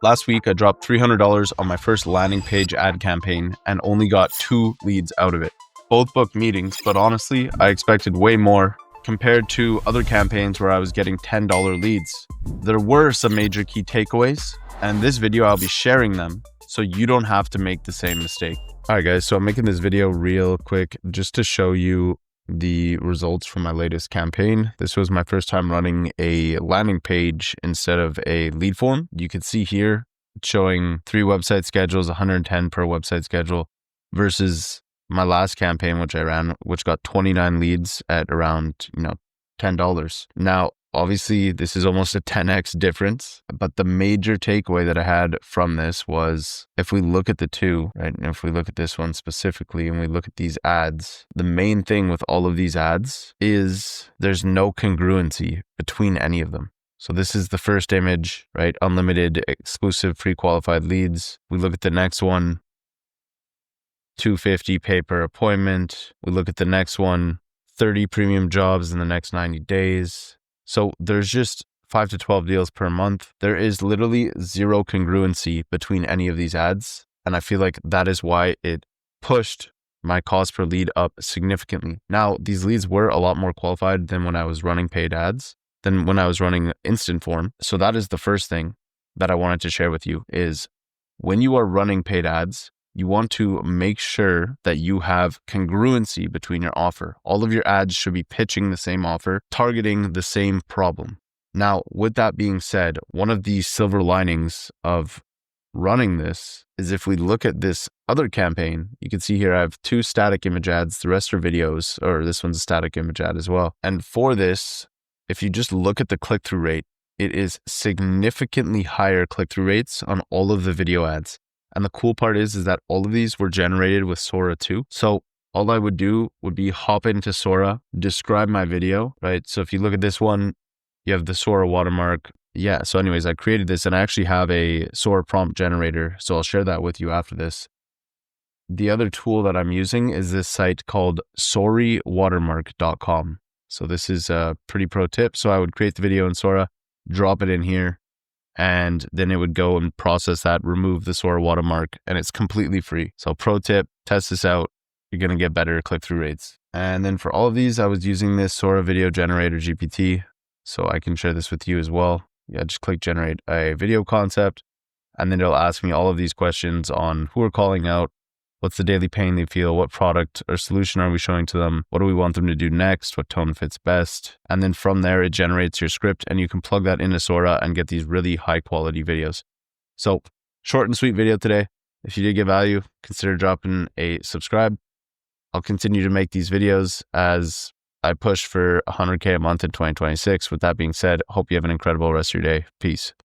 Last week, I dropped $300 on my first landing page ad campaign and only got 2 leads out of it. Both booked meetings, but honestly, I expected way more compared to other campaigns where I was getting $10 leads. There were some major key takeaways, and this video I'll be sharing them so you don't have to make the same mistake. All right, guys, so I'm making this video real quick just to show you the results from my latest campaign. This was my first time running a landing page instead of a lead form. You can see here it's showing 3 website schedules, 110 per website schedule, versus my last campaign, which I ran, which got 29 leads at around, $10. Now, obviously, this is almost a 10x difference, but the major takeaway that I had from this was if we look at the two, right, and if we look at this one specifically and we look at these ads, the main thing with all of these ads is there's no congruency between any of them. So this is the first image, right? Unlimited, exclusive, pre-qualified leads. We look at the next one, $250 pay per appointment. We look at the next one, 30 premium jobs in the next 90 days. So there's just 5 to 12 deals per month. There is literally zero congruency between any of these ads. And I feel like that is why it pushed my cost per lead up significantly. Now, these leads were a lot more qualified than when I was running paid ads, than when I was running instant form. So that is the first thing that I wanted to share with you is when you are running paid ads, you want to make sure that you have congruency between your offer. All of your ads should be pitching the same offer, targeting the same problem. Now, with that being said, one of the silver linings of running this is if we look at this other campaign, you can see here I have 2 static image ads. The rest are videos, or this one's a static image ad as well. And for this, if you just look at the click-through rate, it is significantly higher click-through rates on all of the video ads. And the cool part is that all of these were generated with SORA too. So all I would do would be hop into SORA, describe my video, right? So if you look at this one, you have the SORA watermark. Yeah, so anyways, I created this and I actually have a SORA prompt generator. So I'll share that with you after this. The other tool that I'm using is this site called watermark.com. So this is a pretty pro tip. So I would create the video in SORA, drop it in here, and then it would go and process that, remove the SORA watermark, and it's completely free. So pro tip, test this out. You're going to get better click-through rates. And then for all of these, I was using this SORA video generator GPT. So I can share this with you as well. Yeah, just click generate a video concept, and then it'll ask me all of these questions on who we're calling out, what's the daily pain they feel, what product or solution are we showing to them, what do we want them to do next, what tone fits best. And then from there, it generates your script and you can plug that into SORA and get these really high quality videos. So short and sweet video today. If you did get value, consider dropping a subscribe. I'll continue to make these videos as I push for 100K a month in 2026. With that being said, hope you have an incredible rest of your day. Peace.